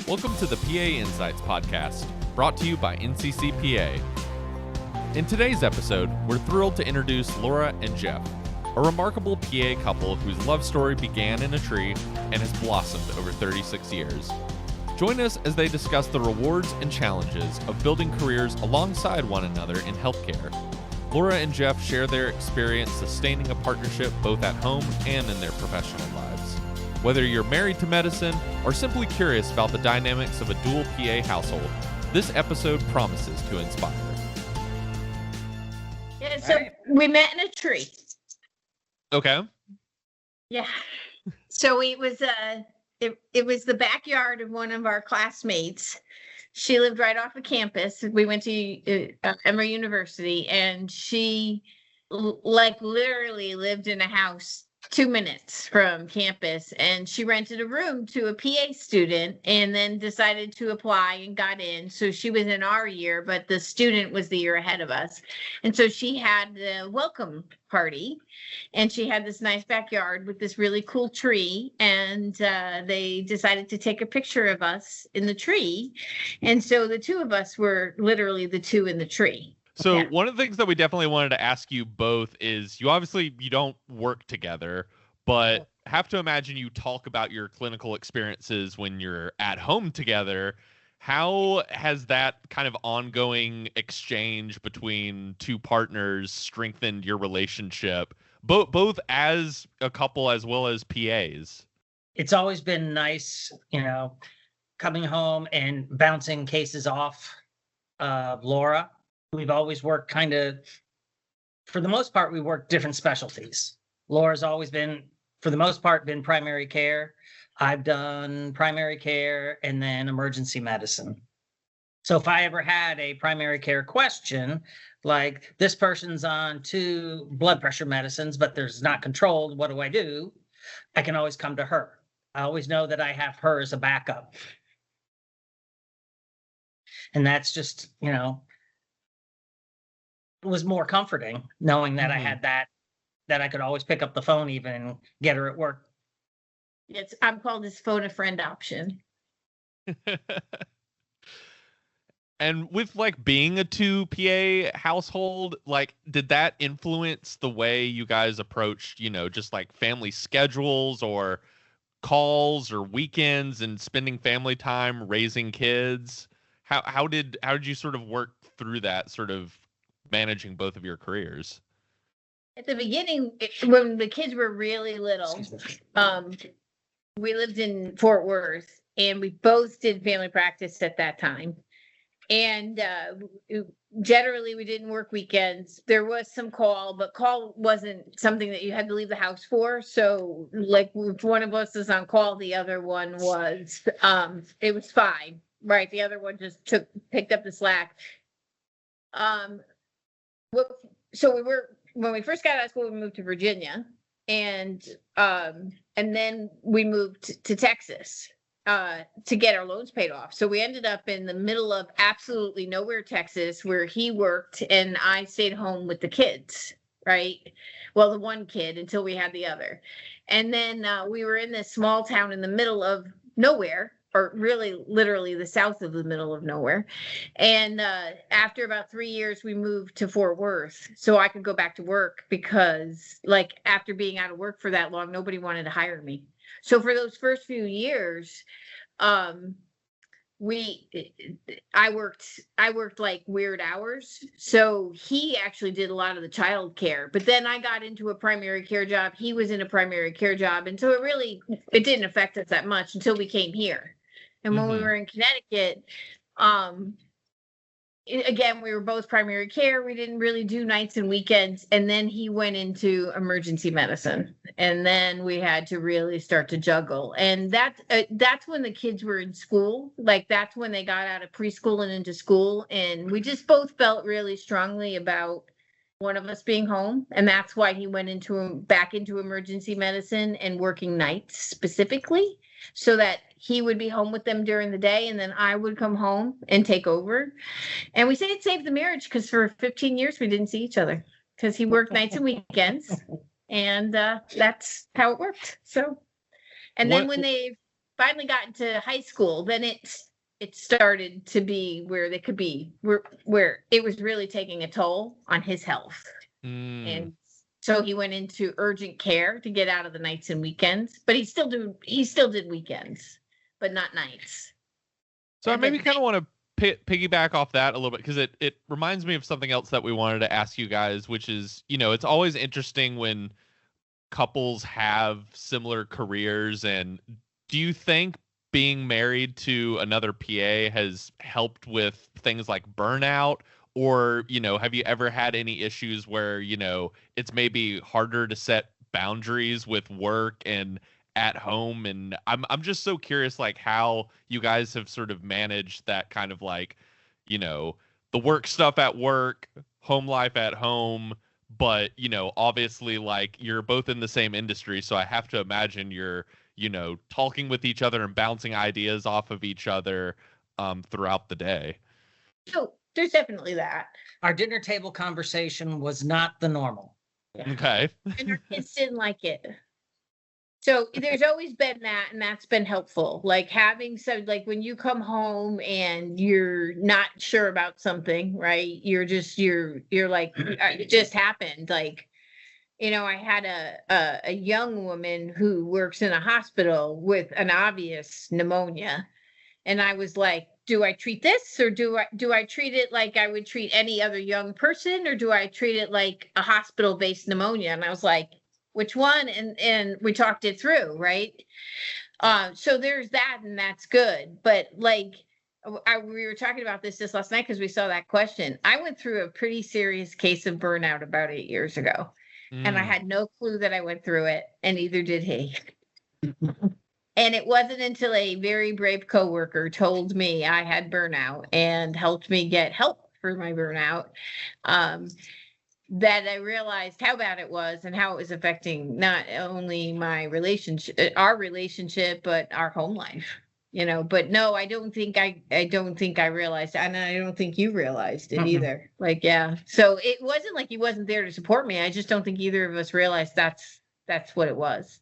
Welcome to the PA Insights podcast, brought to you by NCCPA. In today's episode, we're thrilled to introduce Laura and Jeff, a remarkable PA couple whose love story began in a tree and has blossomed over 36 years. Join us as they discuss the rewards and challenges of building careers alongside one another in healthcare. Laura and Jeff share their experience sustaining a partnership both at home and in their professional lives. Whether you're married to medicine or simply curious about the dynamics of a dual PA household, this episode promises to inspire. Yeah, so we met in a tree. Okay. Yeah. So it was the backyard of one of our classmates. She lived right off of campus. We went to Emory University, and she literally lived in a house 2 minutes from campus, and she rented a room to a PA student and then decided to apply and got in. So she was in our year, but the student was the year ahead of us. And so she had the welcome party, and she had this nice backyard with this really cool tree, and they decided to take a picture of us in the tree. And so the two of us were literally the two in the tree. So Yeah. One of the things that we definitely wanted to ask you both is you don't work together, but have to imagine you talk about your clinical experiences when you're at home together. How has that kind of ongoing exchange between two partners strengthened your relationship, both as a couple as well as PAs? It's always been nice, coming home and bouncing cases off Laura. We've always worked for the most part, we work different specialties. Laura's always been, for the most part, been primary care. I've done primary care and then emergency medicine. So if I ever had a primary care question, like this person's on 2 blood pressure medicines, but there's not controlled, what do? I can always come to her. I always know that I have her as a backup. And that's just, it was more comforting knowing that I had that I could always pick up the phone even and get her at work. I'm called this phone a friend option. And with being a 2 PA household, did that influence the way you guys approached, just family schedules or calls or weekends and spending family time raising kids? How did you sort of work through that, sort of managing both of your careers? At the beginning, when the kids were really little, we lived in Fort Worth, and we both did family practice at that time. And generally, we didn't work weekends. There was some call, but call wasn't something that you had to leave the house for. So, if one of us was on call, the other one was, it was fine, right? The other one just picked up the slack. When we first got out of school, we moved to Virginia, and then we moved to Texas to get our loans paid off. So we ended up in the middle of absolutely nowhere, Texas, where he worked and I stayed home with the kids, right? Well, the one kid until we had the other. And then we were in this small town in the middle of nowhere, or really literally the south of the middle of nowhere. And after about 3 years, we moved to Fort Worth so I could go back to work, because after being out of work for that long, nobody wanted to hire me. So for those first few years, I worked weird hours. So he actually did a lot of the child care, but then I got into a primary care job. He was in a primary care job. And so it didn't affect us that much until we came here. And when we were in Connecticut, again, we were both primary care. We didn't really do nights and weekends. And then he went into emergency medicine. And then we had to really start to juggle. And that's when the kids were in school. That's when they got out of preschool and into school. And we just both felt really strongly about one of us being home. And that's why he went back into emergency medicine and working nights specifically, so that he would be home with them during the day, and then I would come home and take over. And we say it saved the marriage, because for 15 years we didn't see each other because he worked nights and weekends, and that's how it worked. So, and then when they finally got into high school, then it started to be where they could be where it was really taking a toll on his health. And so he went into urgent care to get out of the nights and weekends, but he still did weekends, but not nights. So I maybe kind of want to piggyback off that a little bit, because it reminds me of something else that we wanted to ask you guys, which is, it's always interesting when couples have similar careers. And do you think being married to another PA has helped with things like burnout? Or, have you ever had any issues where, it's maybe harder to set boundaries with work and at home? And I'm just so curious, like, how you guys have sort of managed that kind of like, the work stuff at work, home life at home. But, obviously, like, you're both in the same industry. So I have to imagine you're, talking with each other and bouncing ideas off of each other throughout the day. So there's definitely that. Our dinner table conversation was not the normal. Yeah. Okay. And our kids didn't like it. So there's always been that, and that's been helpful. Like having some, like when you come home and you're not sure about something, right? You're like, it just happened. Like, I had a young woman who works in a hospital with an obvious pneumonia. And I was like, do I treat this, or do I treat it like I would treat any other young person, or do I treat it like a hospital-based pneumonia? And I was like, which one? And we talked it through, right? So there's that, and that's good. But like, we were talking about this last night because we saw that question. I went through a pretty serious case of burnout about 8 years ago, and I had no clue that I went through it, and neither did he. And it wasn't until a very brave coworker told me I had burnout and helped me get help for my burnout, that I realized how bad it was and how it was affecting not only my relationship, our relationship, but our home life. But no, I don't think I realized, and I don't think you realized it either. Like, yeah. So it wasn't like he wasn't there to support me. I just don't think either of us realized that's what it was.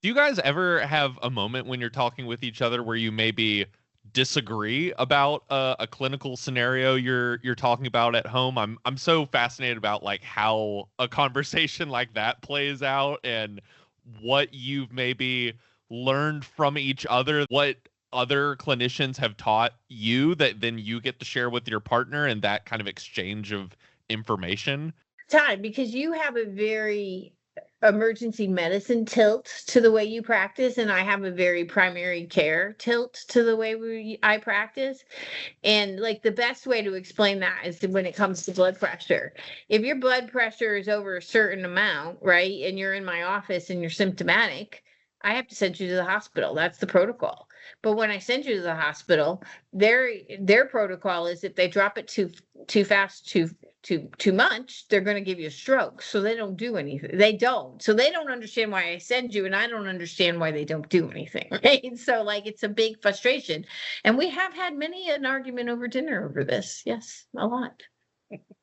Do you guys ever have a moment when you're talking with each other where you maybe disagree about a clinical scenario you're talking about at home? I'm so fascinated about like how a conversation like that plays out and what you've maybe learned from each other, what other clinicians have taught you that then you get to share with your partner, and that kind of exchange of information. Time, because you have a very emergency medicine tilt to the way you practice, and I have a very primary care tilt to the way I practice. And like the best way to explain that is when it comes to blood pressure. If your blood pressure is over a certain amount, right, and you're in my office and you're symptomatic, I have to send you to the hospital. That's the protocol. But when I send you to the hospital, their protocol is if they drop it too fast, too much, they're going to give you a stroke. So they don't do anything. They don't. So they don't understand why I send you, and I don't understand why they don't do anything. Right? So like it's a big frustration, and we have had many an argument over dinner over this. Yes, a lot.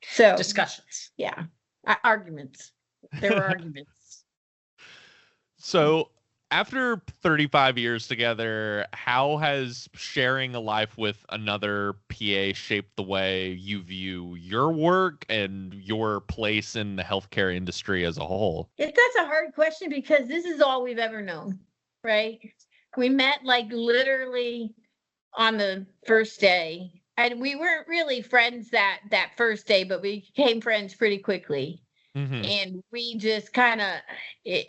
So Discussions. Yeah, arguments. There were arguments. So after 35 years together, how has sharing a life with another PA shaped the way you view your work and your place in the healthcare industry as a whole? That's a hard question because this is all we've ever known, right? We met like literally on the first day, and we weren't really friends that first day, but we became friends pretty quickly. Mm-hmm. And we just kind of,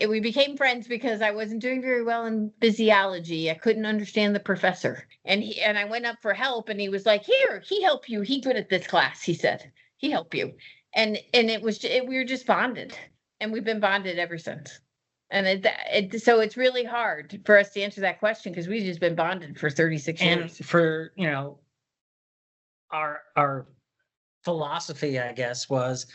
we became friends because I wasn't doing very well in physiology. I couldn't understand the professor. And I went up for help, and he was like, here, he helped you. He good at this class, he said. He helped you. And we were just bonded. And we've been bonded ever since. And so it's really hard for us to answer that question because we've just been bonded for 36 years. And for, our philosophy, I guess, was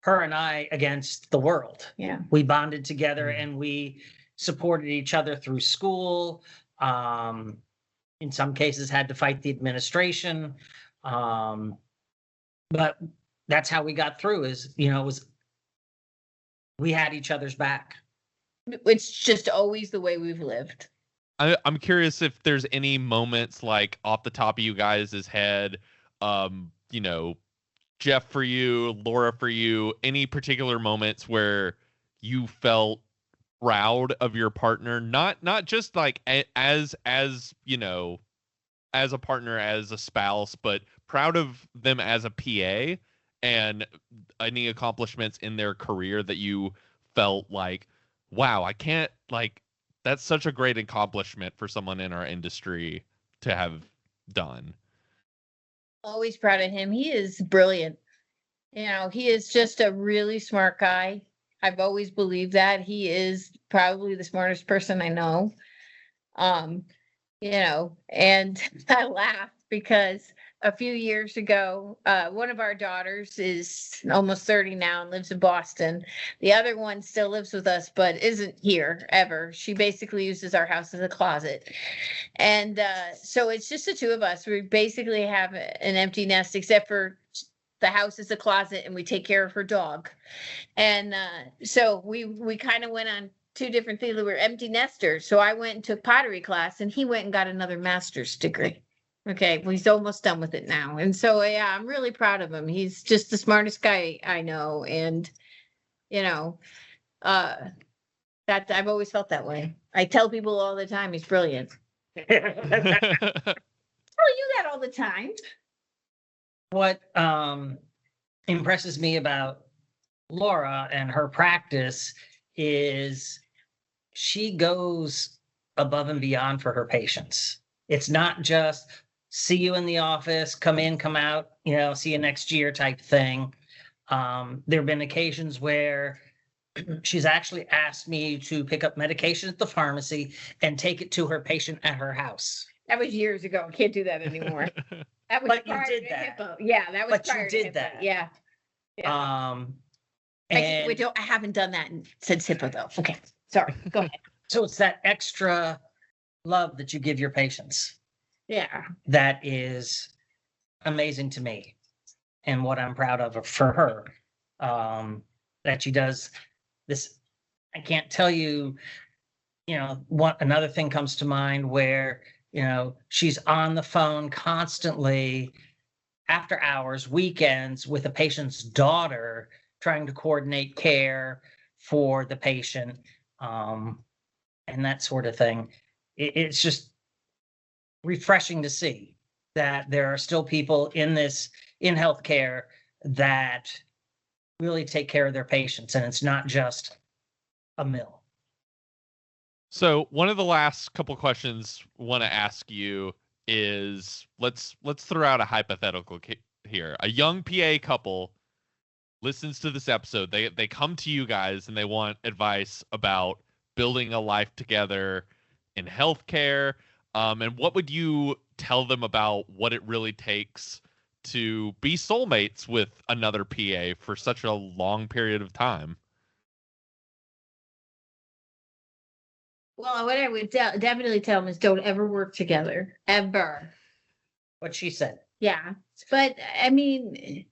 her and I against the world. Yeah. We bonded together and we supported each other through school. In some cases had to fight the administration. But that's how we got through we had each other's back. It's just always the way we've lived. I'm curious if there's any moments like off the top of you guys' head, you know, Jeff for you, Laura for you, any particular moments where you felt proud of your partner, not just like as you know, as a partner, as a spouse, but proud of them as a PA and any accomplishments in their career that you felt like, wow, I can't like that's such a great accomplishment for someone in our industry to have done. Always proud of him. He is brilliant. He is just a really smart guy. I've always believed that. He is probably the smartest person I know. Um, and I laughed because a few years ago, one of our daughters is almost 30 now and lives in Boston. The other one still lives with us, but isn't here ever. She basically uses our house as a closet. And so it's just the two of us. We basically have an empty nest, except for the house is a closet and we take care of her dog. And so we kind of went on two different things. We were empty nesters. So I went and took pottery class and he went and got another master's degree. Okay, well, he's almost done with it now. And so, yeah, I'm really proud of him. He's just the smartest guy I know. And, that I've always felt that way. I tell people all the time, he's brilliant. Tell you that all the time. What impresses me about Laura and her practice is she goes above and beyond for her patients. It's not just see you in the office, come in, come out, see you next year type thing. There have been occasions where she's actually asked me to pick up medication at the pharmacy and take it to her patient at her house. That was years ago. I can't do that anymore. That was But you prior did to that. HIPAA. Yeah, that was But you prior did to HIPAA. that. Yeah. And I haven't done that since HIPAA though. Okay, sorry. Go ahead. so it's that extra love that you give your patients Yeah. that is amazing to me, and what I'm proud of for her. That she does this. I can't tell you, what another thing comes to mind where, she's on the phone constantly after hours, weekends with a patient's daughter, trying to coordinate care for the patient, and that sort of thing. It's just refreshing to see that there are still people in healthcare that really take care of their patients, and it's not just a mill. So one of the last couple questions I want to ask you is let's throw out a hypothetical here. A young PA couple listens to this episode. They come to you guys and they want advice about building a life together in healthcare. And what would you tell them about what it really takes to be soulmates with another PA for such a long period of time? Well, what I would definitely tell them is don't ever work together, ever. What she said. Yeah. But I mean,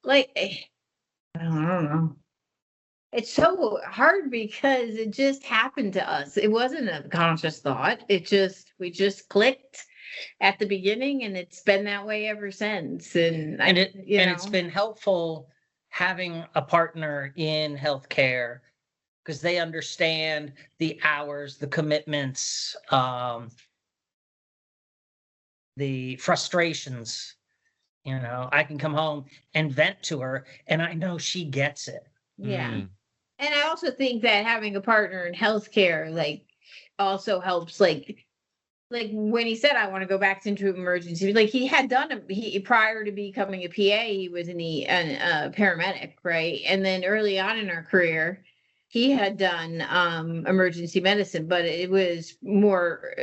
like, I don't know. It's so hard because it just happened to us. It wasn't a conscious thought. We just clicked at the beginning and it's been that way ever since. And it's been helpful having a partner in healthcare because they understand the hours, the commitments, the frustrations. I can come home and vent to her and I know she gets it. Yeah. And I also think that having a partner in healthcare, also helps, like when he said, I want to go back into emergency, he had done prior to becoming a PA, he was a paramedic, right? And then early on in our career, he had done emergency medicine, but it was more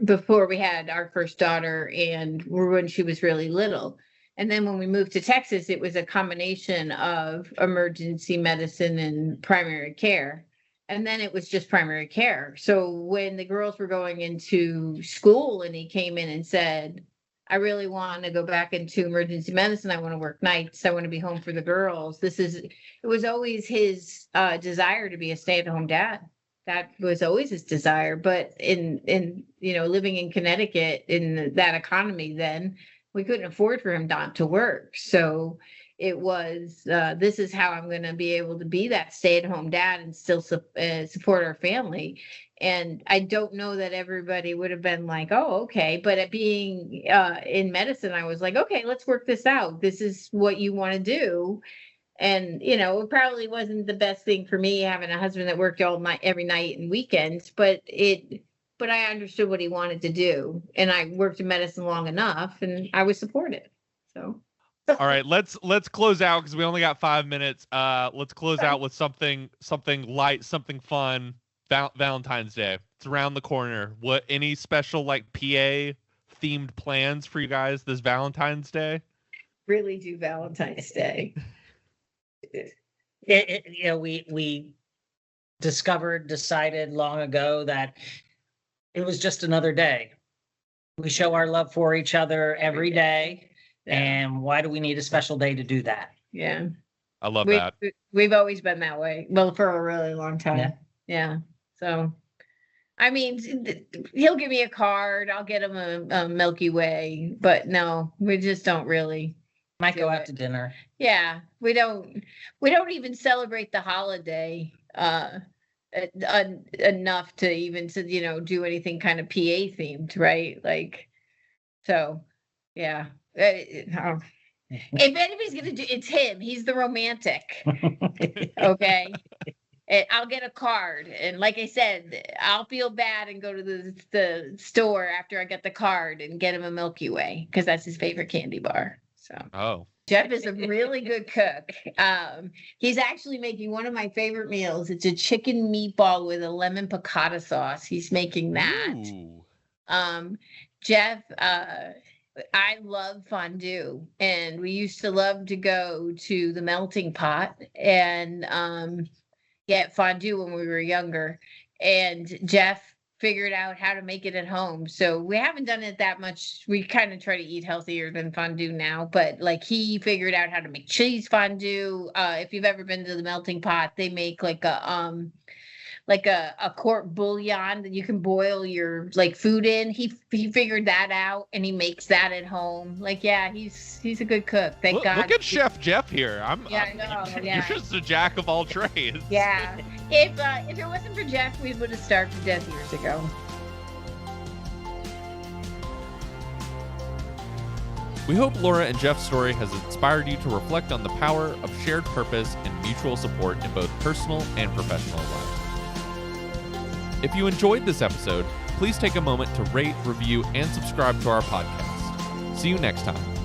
before we had our first daughter and when she was really little. And then when we moved to Texas, it was a combination of emergency medicine and primary care. And then it was just primary care. So when the girls were going into school and he came in and said, I really want to go back into emergency medicine. I want to work nights. I want to be home for the girls. It was always his desire to be a stay-at-home dad. that was always his desire. But in living in Connecticut in that economy, then we couldn't afford for him not to work. So it was, this is how I'm going to be able to be that stay-at-home dad and still support our family. And I don't know that everybody would have been like, oh, okay. But at being in medicine, I was like, okay, let's work this out. This is what you want to do. And, it probably wasn't the best thing for me having a husband that worked all night, every night and weekends, but I understood what he wanted to do. And I worked in medicine long enough and I was supportive. So. All right, let's close out because we only got 5 minutes. Let's close out with something light, something fun. Valentine's Day. It's around the corner. What, any special like PA themed plans for you guys this Valentine's Day? Really do Valentine's Day. We decided long ago that it was just another day. We show our love for each other every day. Yeah. And why do we need a special day to do that? Yeah. I love that. We've always been that way. Well, for a really long time. Yeah. So, I mean, he'll give me a card. I'll get him a Milky Way, but no, we just don't really. Might go out to dinner. Yeah. We don't even celebrate the holiday enough to even do anything kind of PA themed, right? Like, so yeah. If anybody's gonna do, it's him. He's the romantic. Okay. And I'll get a card, and like I said, I'll feel bad and go to the store after I get the card and get him a Milky Way because that's his favorite candy bar. So Jeff is a really good cook. He's actually making one of my favorite meals. It's a chicken meatball with a lemon piccata sauce. He's making that. Ooh. Jeff, I love fondue, and we used to love to go to the melting pot and get fondue when we were younger. And Jeff figured out how to make it at home. So we haven't done it that much. We kind of try to eat healthier than fondue now, but like he figured out how to make cheese fondue. If you've ever been to the melting pot, they make like a quart bouillon that you can boil your like food in. He figured that out and he makes that at home. Like, yeah, he's a good cook. Thank God. Look at Chef Jeff here. I know. Yeah. You're just a jack of all trades. Yeah. If it wasn't for Jeff, we would have starved to death years ago. We hope Laura and Jeff's story has inspired you to reflect on the power of shared purpose and mutual support in both personal and professional life. If you enjoyed this episode, please take a moment to rate, review, and subscribe to our podcast. See you next time.